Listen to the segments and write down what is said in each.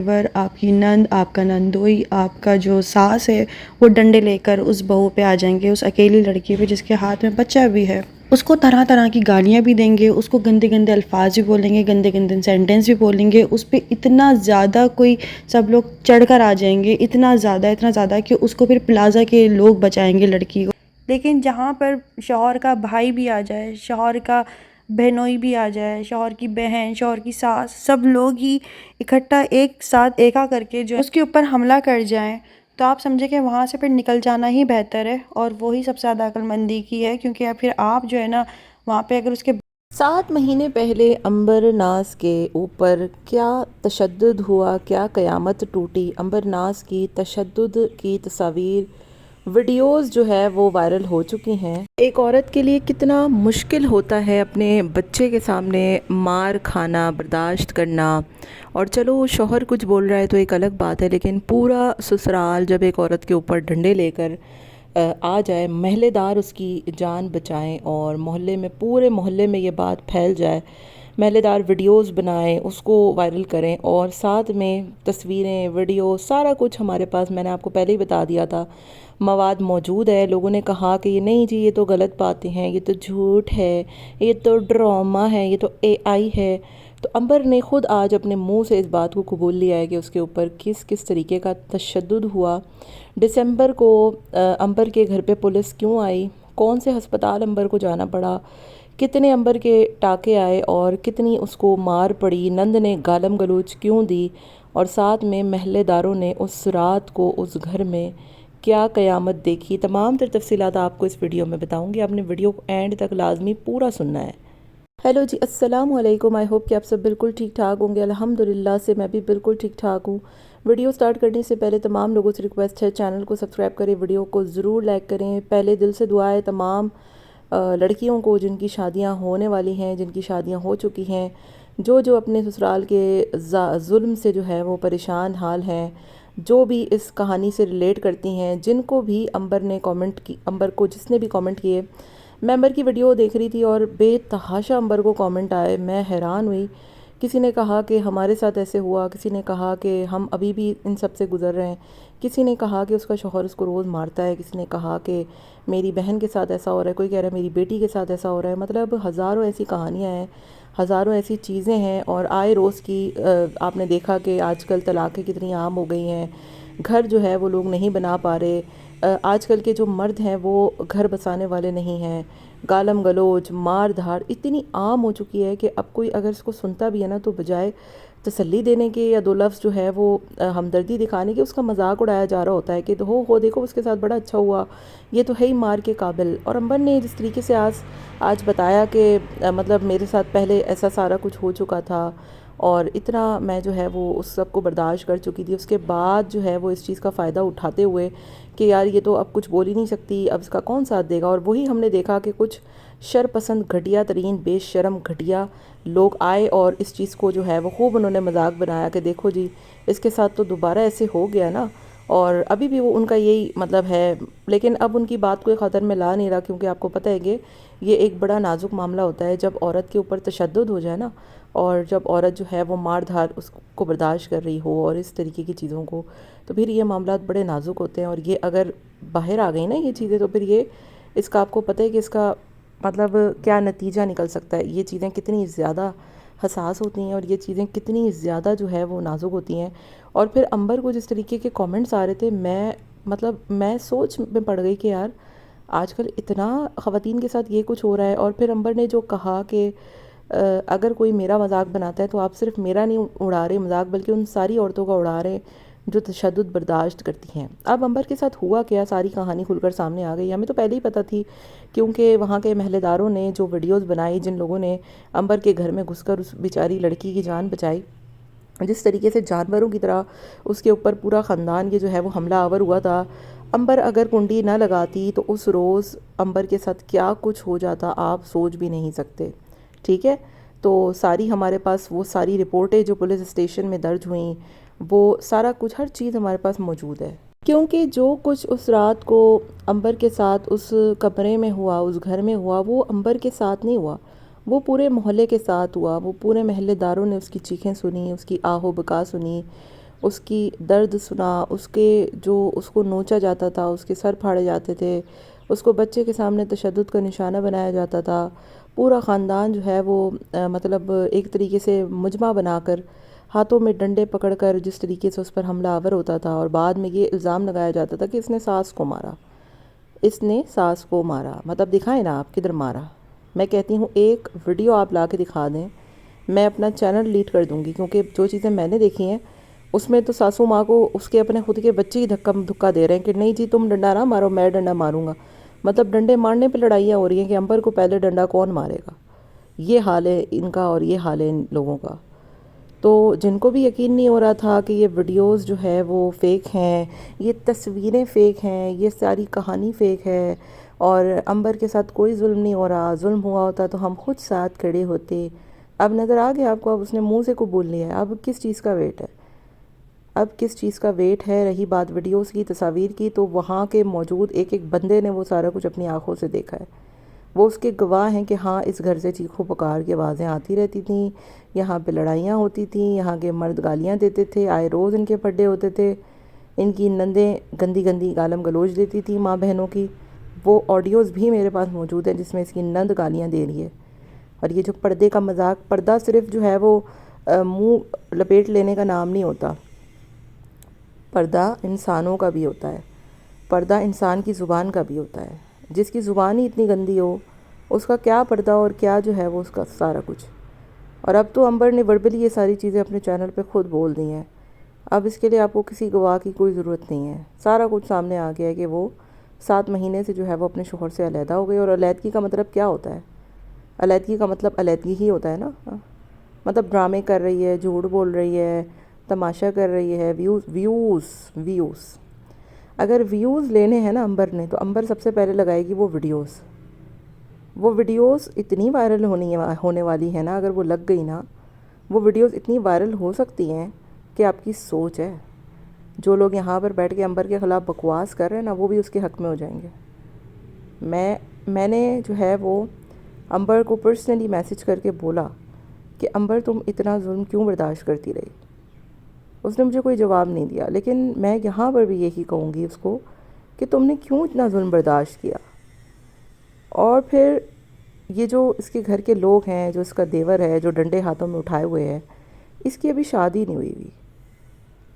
آپ کی نند، آپ کا نندوئی، آپ کا جو ساس ہے وہ ڈنڈے لے کر اس بہو پہ آ جائیں گے، اس اکیلی لڑکی پہ جس کے ہاتھ میں بچہ بھی ہے، اس کو طرح طرح کی گالیاں بھی دیں گے، اس کو گندے گندے الفاظ بھی بولیں گے، گندے گندے سینٹنس بھی بولیں گے، اس پہ اتنا زیادہ کوئی سب لوگ چڑھ کر آ جائیں گے، اتنا زیادہ کہ اس کو پھر پلازا کے لوگ بچائیں گے لڑکی کو۔ لیکن جہاں پر شوہر کا بھائی بھی آ جائے، شوہر کا بہنوئی بھی آ جائے، شوہر کی بہن، شوہر کی ساس، سب لوگ ہی اکٹھا ایک ساتھ ایکا کر کے جو اس کے اوپر حملہ کر جائیں، تو آپ سمجھے کہ وہاں سے پھر نکل جانا ہی بہتر ہے، اور وہی سب سے زیادہ عقل مندی کی ہے، کیونکہ پھر آپ جو ہے نا وہاں پہ اگر اس کے 7 مہینے پہلے عنبر ناز کے اوپر کیا تشدد ہوا، کیا قیامت ٹوٹی۔ عنبر ناز کی تشدد کی تصاویر، ویڈیوز جو ہے وہ وائرل ہو چکی ہیں۔ ایک عورت کے لیے کتنا مشکل ہوتا ہے اپنے بچے کے سامنے مار کھانا برداشت کرنا، اور چلو شوہر کچھ بول رہا ہے تو ایک الگ بات ہے، لیکن پورا سسرال جب ایک عورت کے اوپر ڈنڈے لے کر آ جائے، محلے دار اس کی جان بچائیں اور محلے میں پورے محلے میں یہ بات پھیل جائے، محلے دار ویڈیوز بنائیں، اس کو وائرل کریں، اور ساتھ میں تصویریں، ویڈیو، سارا کچھ ہمارے پاس، میں نے آپ کو پہلے ہی بتا دیا تھا، مواد موجود ہے۔ لوگوں نے کہا کہ یہ نہیں جی، یہ تو غلط باتیں ہیں، یہ تو جھوٹ ہے، یہ تو ڈرامہ ہے، یہ تو اے آئی ہے۔ تو عنبر نے خود آج اپنے منہ سے اس بات کو قبول لیا ہے کہ اس کے اوپر کس کس طریقے کا تشدد ہوا۔ دسمبر کو عنبر کے گھر پہ پولیس کیوں آئی، کون سے ہسپتال عنبر کو جانا پڑا، کتنے عنبر کے ٹاکے آئے اور کتنی اس کو مار پڑی، نند نے گالم گلوچ کیوں دی، اور ساتھ میں محلے داروں نے اس رات کو اس گھر میں کیا قیامت دیکھی، تمام تر تفصیلات آپ کو اس ویڈیو میں بتاؤں گی۔ آپ نے ویڈیو کو اینڈ تک لازمی پورا سننا ہے۔ ہیلو جی، السلام علیکم، آئی ہوپ کہ آپ سب بالکل ٹھیک ٹھاک ہوں گے۔ الحمدللہ سے میں بھی بالکل ٹھیک ٹھاک ہوں۔ ویڈیو سٹارٹ کرنے سے پہلے تمام لوگوں سے ریکویسٹ ہے، چینل کو سبسکرائب کریں، ویڈیو کو ضرور لائک کریں۔ پہلے دل سے دعا ہے تمام لڑکیوں کو جن کی شادیاں ہونے والی ہیں، جن کی شادیاں ہو چکی ہیں، جو اپنے سسرال کے ظلم سے جو ہے وہ پریشان حال ہیں، جو بھی اس کہانی سے ریلیٹ کرتی ہیں، جن کو بھی عنبر کو جس نے بھی کامنٹ کیے، میں عنبر کی ویڈیو دیکھ رہی تھی اور بے تحاشا عنبر کو کامنٹ آئے، میں حیران ہوئی۔ کسی نے کہا کہ ہمارے ساتھ ایسے ہوا، کسی نے کہا کہ ہم ابھی بھی ان سب سے گزر رہے ہیں، کسی نے کہا کہ اس کا شوہر اس کو روز مارتا ہے، کسی نے کہا کہ میری بہن کے ساتھ ایسا ہو رہا ہے، کوئی کہہ رہا ہے میری بیٹی کے ساتھ ایسا ہو رہا ہے۔ مطلب ہزاروں ایسی کہانیاں ہیں، ہزاروں ایسی چیزیں ہیں، اور آئے روز کی آپ نے دیکھا کہ آج کل طلاقیں کتنی عام ہو گئی ہیں، گھر جو ہے وہ لوگ نہیں بنا پا رہے، آج کل کے جو مرد ہیں وہ گھر بسانے والے نہیں ہیں، گالم گلوچ، مار دھاڑ اتنی عام ہو چکی ہے کہ اب کوئی اگر اس کو سنتا بھی ہے نا تو بجائے تسلی دینے کے یا دو لفظ جو ہے وہ ہمدردی دکھانے کے، اس کا مذاق اڑایا جا رہا ہوتا ہے کہ ہو دیکھو اس کے ساتھ بڑا اچھا ہوا، یہ تو ہے ہی مار کے قابل۔ اور عنبر نے جس طریقے سے آج بتایا کہ مطلب میرے ساتھ پہلے ایسا سارا کچھ ہو چکا تھا، اور اتنا میں جو ہے وہ اس سب کو برداشت کر چکی تھی، اس کے بعد جو ہے وہ اس چیز کا فائدہ اٹھاتے ہوئے کہ یار یہ تو اب کچھ بول ہی نہیں سکتی، اب اس کا کون ساتھ دے گا، اور وہی ہم نے دیکھا کہ کچھ شرپسند گھٹیا ترین بے شرم گھٹیا لوگ آئے اور اس چیز کو جو ہے وہ خوب انہوں نے مذاق بنایا کہ دیکھو جی اس کے ساتھ تو دوبارہ ایسے ہو گیا نا، اور ابھی بھی وہ ان کا یہی مطلب ہے، لیکن اب ان کی بات کوئی خطر میں لا نہیں رہا، کیونکہ آپ کو پتہ ہے کہ یہ ایک بڑا نازک معاملہ ہوتا ہے جب عورت کے اوپر تشدد ہو جائے نا، اور جب عورت جو ہے وہ مار دھار اس کو برداشت کر رہی ہو اور اس طریقے کی چیزوں کو، تو پھر یہ معاملات بڑے نازک ہوتے ہیں، اور یہ اگر باہر آ گئی نا یہ چیزیں تو پھر یہ اس کا آپ کو پتہ ہے کہ اس کا مطلب کیا نتیجہ نکل سکتا ہے، یہ چیزیں کتنی زیادہ حساس ہوتی ہیں اور یہ چیزیں کتنی زیادہ جو ہے وہ نازک ہوتی ہیں۔ اور پھر عنبر کو جس طریقے کے کامنٹس آ رہے تھے، میں سوچ میں پڑ گئی کہ یار آج کل اتنا خواتین کے ساتھ یہ کچھ ہو رہا ہے، اور پھر عنبر نے جو کہا کہ اگر کوئی میرا مذاق بناتا ہے تو آپ صرف میرا نہیں اڑا رہے مذاق، بلکہ ان ساری عورتوں کا اڑا رہے جو تشدد برداشت کرتی ہیں۔ اب عنبر کے ساتھ ہوا کیا، ساری کہانی کھل کر سامنے آ گئی، ہمیں تو پہلے ہی پتہ تھی، کیونکہ وہاں کے محلے داروں نے جو ویڈیوز بنائی، جن لوگوں نے عنبر کے گھر میں گھس کر اس بیچاری لڑکی کی جان بچائی، جس طریقے سے جانوروں کی طرح اس کے اوپر پورا خاندان یہ جو ہے وہ حملہ آور ہوا تھا، عنبر اگر کنڈی نہ لگاتی تو اس روز عنبر کے ساتھ کیا کچھ ہو جاتا آپ سوچ بھی نہیں سکتے، ٹھیک ہے؟ تو ساری ہمارے پاس وہ ساری رپورٹیں جو پولیس اسٹیشن میں درج ہوئیں، وہ سارا کچھ ہر چیز ہمارے پاس موجود ہے، کیونکہ جو کچھ اس رات کو عنبر کے ساتھ اس کمرے میں ہوا، اس گھر میں ہوا، وہ عنبر کے ساتھ نہیں ہوا، وہ پورے محلے کے ساتھ ہوا، وہ پورے محلے داروں نے اس کی چیخیں سنی، اس کی آہ و بکا سنی، اس کی درد سنا، اس کے جو اس کو نوچا جاتا تھا، اس کے سر پھاڑے جاتے تھے، اس کو بچے کے سامنے تشدد کا نشانہ بنایا جاتا تھا، پورا خاندان جو ہے وہ مطلب ایک طریقے سے مجمع بنا کر ہاتھوں میں ڈنڈے پکڑ کر جس طریقے سے اس پر حملہ آور ہوتا تھا، اور بعد میں یہ الزام لگایا جاتا تھا کہ اس نے ساس کو مارا، اس نے ساس کو مارا۔ مطلب دکھائیں نا آپ کدھر مارا۔ میں کہتی ہوں ایک ویڈیو آپ لا کے دکھا دیں، میں اپنا چینل ڈیلیٹ کر دوں گی، کیونکہ جو چیزیں میں نے دیکھی ہیں اس میں تو ساسو ماں کو اس کے اپنے خود کے بچے ہی دھکا دے رہے ہیں کہ نہیں جی تم ڈنڈا نہ مارو، میں ڈنڈا ماروں گا۔ مطلب ڈنڈے مارنے پہ لڑائیاں ہو رہی ہیں کہ امبر کو پہلے ڈنڈا کون مارے گا۔ یہ حال ہے ان کا اور یہ حال ہے ان لوگوں کا۔ تو جن کو بھی یقین نہیں ہو رہا تھا کہ یہ ویڈیوز جو ہے وہ فیک ہیں، یہ تصویریں فیک ہیں، یہ ساری کہانی فیک ہے، اور امبر کے ساتھ کوئی ظلم نہیں ہو رہا، ظلم ہوا ہوتا تو ہم خود ساتھ کھڑے ہوتے۔ اب نظر آ گیا آپ کو، اب اس نے منہ سے قبول لیا ہے، اب کس چیز کا ویٹ ہے؟ اب کس چیز کا ویٹ ہے؟ رہی بات ویڈیوز کی، تصاویر کی، تو وہاں کے موجود ایک ایک بندے نے وہ سارا کچھ اپنی آنکھوں سے دیکھا ہے۔ وہ اس کے گواہ ہیں کہ ہاں اس گھر سے چیخو پکار کی آوازیں آتی رہتی تھیں، یہاں پہ لڑائیاں ہوتی تھیں، یہاں کے مرد گالیاں دیتے تھے، آئے روز ان کے پڈے ہوتے تھے، ان کی نندیں گندی گندی گالم گلوچ دیتی تھیں ماں بہنوں کی۔ وہ آڈیوز بھی میرے پاس موجود ہیں جس میں اس کی نند گالیاں دے رہی ہے۔ اور یہ جو پردے کا مذاق، پردہ صرف جو ہے وہ منہ لپیٹ لینے کا نام نہیں ہوتا، پردہ انسانوں کا بھی ہوتا ہے، پردہ انسان کی زبان کا بھی ہوتا ہے۔ جس کی زبان ہی اتنی گندی ہو، اس کا کیا پردہ اور کیا جو ہے وہ اس کا سارا کچھ۔ اور اب تو امبر نے وربلی یہ ساری چیزیں اپنے چینل پہ خود بول دی ہیں۔ اب اس کے لیے آپ کو کسی گواہ کی کوئی ضرورت نہیں ہے، سارا کچھ سامنے آ گیا ہے کہ وہ 7 مہینے سے جو ہے وہ اپنے شوہر سے علیحدہ ہو گئی۔ اور علیحدگی کا مطلب کیا ہوتا ہے؟ علیحدگی کا مطلب علیحدگی ہی ہوتا ہے نا۔ مطلب ڈرامے کر رہی ہے، جھوٹ بول رہی ہے، تماشا کر رہی ہے، ویوز۔ اگر ویوز لینے ہیں نا امبر نے، تو امبر سب سے پہلے لگائے گی وہ ویڈیوز اتنی وائرل ہونے والی ہے نا، اگر وہ لگ گئی نا، وہ ویڈیوز اتنی وائرل ہو سکتی ہیں کہ آپ کی سوچ ہے۔ جو لوگ یہاں پر بیٹھ کے امبر کے خلاف بکواس کر رہے ہیں نا، وہ بھی اس کے حق میں ہو جائیں گے۔ میں نے جو ہے وہ امبر کو پرسنلی میسج کر کے بولا کہ امبر تم اتنا ظلم کیوں برداشت کرتی رہی؟ اس نے مجھے کوئی جواب نہیں دیا، لیکن میں یہاں پر بھی یہی کہوں گی اس کو کہ تم نے کیوں اتنا ظلم برداشت کیا؟ اور پھر یہ جو اس کے گھر کے لوگ ہیں، جو اس کا دیور ہے، جو ڈنڈے ہاتھوں میں اٹھائے ہوئے ہے، اس کی ابھی شادی نہیں ہوئی ہوئی،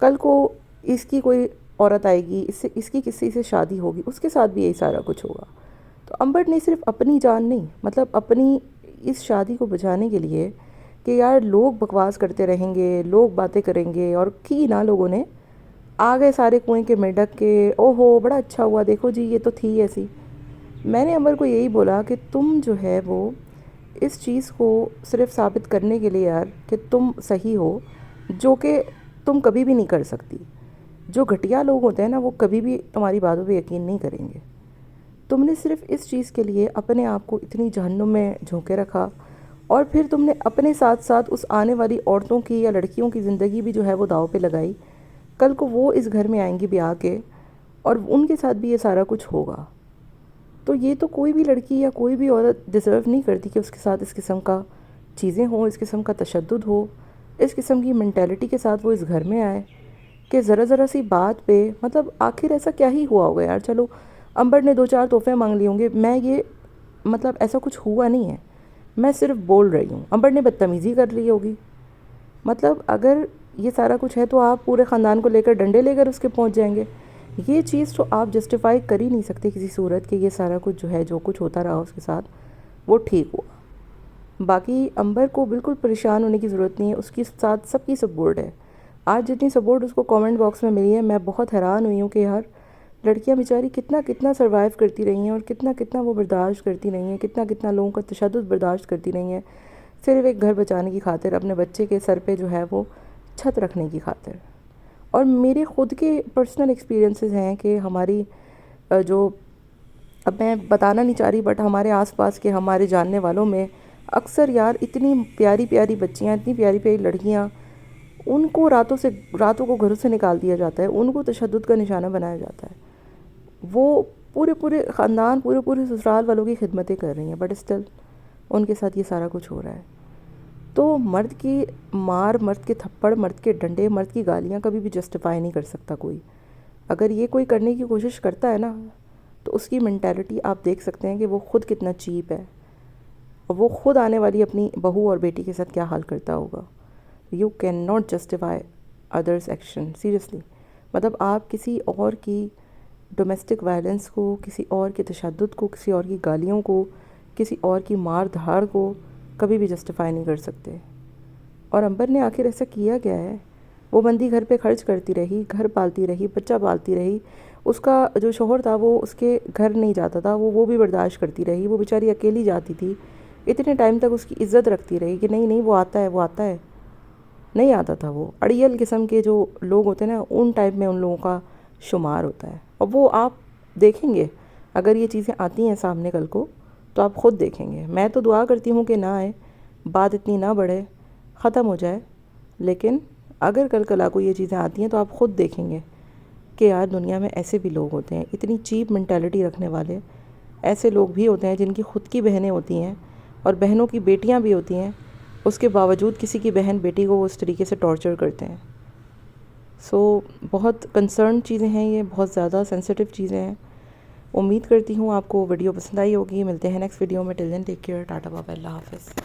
کل کو اس کی کوئی عورت آئے گی، اس کی کسی سے شادی ہوگی، اس کے ساتھ بھی یہی سارا کچھ ہوگا۔ تو امبر نے صرف اپنی جان نہیں، مطلب اپنی اس شادی کو بچانے کے لیے کہ یار لوگ بکواس کرتے رہیں گے، لوگ باتیں کریں گے، اور کی نا لوگوں نے آ گئے سارے کنویں کے میں ڈک کے، او ہو بڑا اچھا ہوا، دیکھو جی یہ تو تھی ایسی۔ میں نے امبر کو یہی بولا کہ تم جو ہے وہ اس چیز کو صرف ثابت کرنے کے لیے یار کہ تم صحیح ہو، جو کہ تم کبھی بھی نہیں کر سکتی۔ جو گھٹیا لوگ ہوتے ہیں نا، وہ کبھی بھی تمہاری باتوں پہ یقین نہیں کریں گے۔ تم نے صرف اس چیز کے لیے اپنے آپ کو اتنی جہنم میں جھونکے رکھا، اور پھر تم نے اپنے ساتھ ساتھ اس آنے والی عورتوں کی یا لڑکیوں کی زندگی بھی جو ہے وہ داؤ پہ لگائی۔ کل کو وہ اس گھر میں آئیں گی بیاہ کے، اور ان کے ساتھ بھی یہ سارا کچھ ہوگا۔ تو یہ تو کوئی بھی لڑکی یا کوئی بھی عورت ڈیزرو نہیں کرتی کہ اس کے ساتھ اس قسم کا چیزیں ہوں، اس قسم کا تشدد ہو، اس قسم کی مینٹیلٹی کے ساتھ وہ اس گھر میں آئے کہ ذرا سی بات پہ، مطلب آخر ایسا کیا ہی ہوا ہوگا یار؟ چلو امبر نے 2-4 تحفے مانگ لیے ہوں گے، میں یہ مطلب ایسا کچھ ہوا نہیں ہے، میں صرف بول رہی ہوں۔ امبر نے بدتمیزی کر لی ہوگی، مطلب اگر یہ سارا کچھ ہے تو آپ پورے خاندان کو لے کر ڈنڈے لے کر اس کے پہنچ جائیں گے۔ یہ چیز تو آپ جسٹیفائی کر ہی نہیں سکتے کسی صورت کہ یہ سارا کچھ جو ہے، جو کچھ ہوتا رہا اس کے ساتھ، وہ ٹھیک ہوا۔ باقی امبر کو بالکل پریشان ہونے کی ضرورت نہیں ہے، اس کی ساتھ سب کی سپورٹ ہے۔ آج جتنی سپورٹ اس کو کامنٹ باکس میں ملی ہے، میں بہت حیران ہوئی ہوں کہ یار لڑکیاں بیچاری کتنا سروائیو کرتی رہی ہیں، اور کتنا وہ برداشت کرتی رہی ہیں، کتنا لوگوں کا تشدد برداشت کرتی رہی ہیں، صرف ایک گھر بچانے کی خاطر، اپنے بچے کے سر پہ جو ہے وہ چھت رکھنے کی خاطر۔ اور میرے خود کے پرسنل ایکسپیرینسز ہیں کہ ہماری جو، اب میں بتانا نہیں چاہ رہی، بٹ ہمارے آس پاس کے ہمارے جاننے والوں میں اکثر یار اتنی پیاری بچیاں، اتنی پیاری لڑکیاں، ان کو راتوں کو گھروں سے نکال دیا جاتا ہے، ان کو تشدد کا نشانہ بنایا جاتا ہے۔ وہ پورے خاندان، پورے سسرال والوں کی خدمتیں کر رہی ہیں، بٹ اسٹل ان کے ساتھ یہ سارا کچھ ہو رہا ہے۔ تو مرد کی مار، مرد کے تھپڑ، مرد کے ڈنڈے، مرد کی گالیاں کبھی بھی جسٹیفائی نہیں کر سکتا کوئی. اگر یہ کوئی کرنے کی کوشش کرتا ہے نا تو اس کی مینٹیلٹی آپ دیکھ سکتے ہیں کہ وہ خود کتنا چیپ ہے، اور وہ خود آنے والی اپنی بہو اور بیٹی کے ساتھ کیا حال کرتا ہوگا. You can not justify others action seriously. مطلب آپ کسی اور کی ڈومیسٹک وائلنس کو، کسی اور کے تشدد کو، کسی اور کی گالیوں کو، کسی اور کی مار دھاڑ کو کبھی بھی جسٹیفائی نہیں کر سکتے. اور امبر نے آخر ایسا کیا کیا ہے؟ وہ بندی گھر پہ خرچ کرتی رہی، گھر پالتی رہی، بچہ پالتی رہی. اس کا جو شوہر تھا وہ اس کے گھر نہیں جاتا تھا، وہ بھی برداشت کرتی رہی. وہ بیچاری اکیلی جاتی تھی. اتنے ٹائم تک اس کی عزت رکھتی رہی کہ نہیں وہ آتا ہے، وہ آتا ہے. نہیں آتا تھا. وہ اڑیل قسم کے جو لوگ ہوتے ہیں نا، ان ٹائپ میں ان لوگوں کا شمار ہوتا ہے. اور وہ آپ دیکھیں گے اگر یہ چیزیں آتی ہیں سامنے کل کو تو آپ خود دیکھیں گے. میں تو دعا کرتی ہوں کہ نہ آئے، بات اتنی نہ بڑھے، ختم ہو جائے. لیکن اگر کل کو یہ چیزیں آتی ہیں تو آپ خود دیکھیں گے کہ یار دنیا میں ایسے بھی لوگ ہوتے ہیں، اتنی چیپ مینٹیلٹی رکھنے والے. ایسے لوگ بھی ہوتے ہیں جن کی خود کی بہنیں ہوتی ہیں اور بہنوں کی بیٹیاں بھی ہوتی ہیں، اس کے باوجود کسی کی بہن بیٹی کو وہ اس طریقے سے ٹارچر کرتے ہیں. بہت کنسرن چیزیں ہیں یہ، بہت زیادہ سینسٹیو چیزیں ہیں. امید کرتی ہوں آپ کو ویڈیو پسند آئی ہوگی. ملتے ہیں نیکسٹ ویڈیو میں. ٹل دین ٹیک کیئر. ٹاٹا بابا، اللہ حافظ.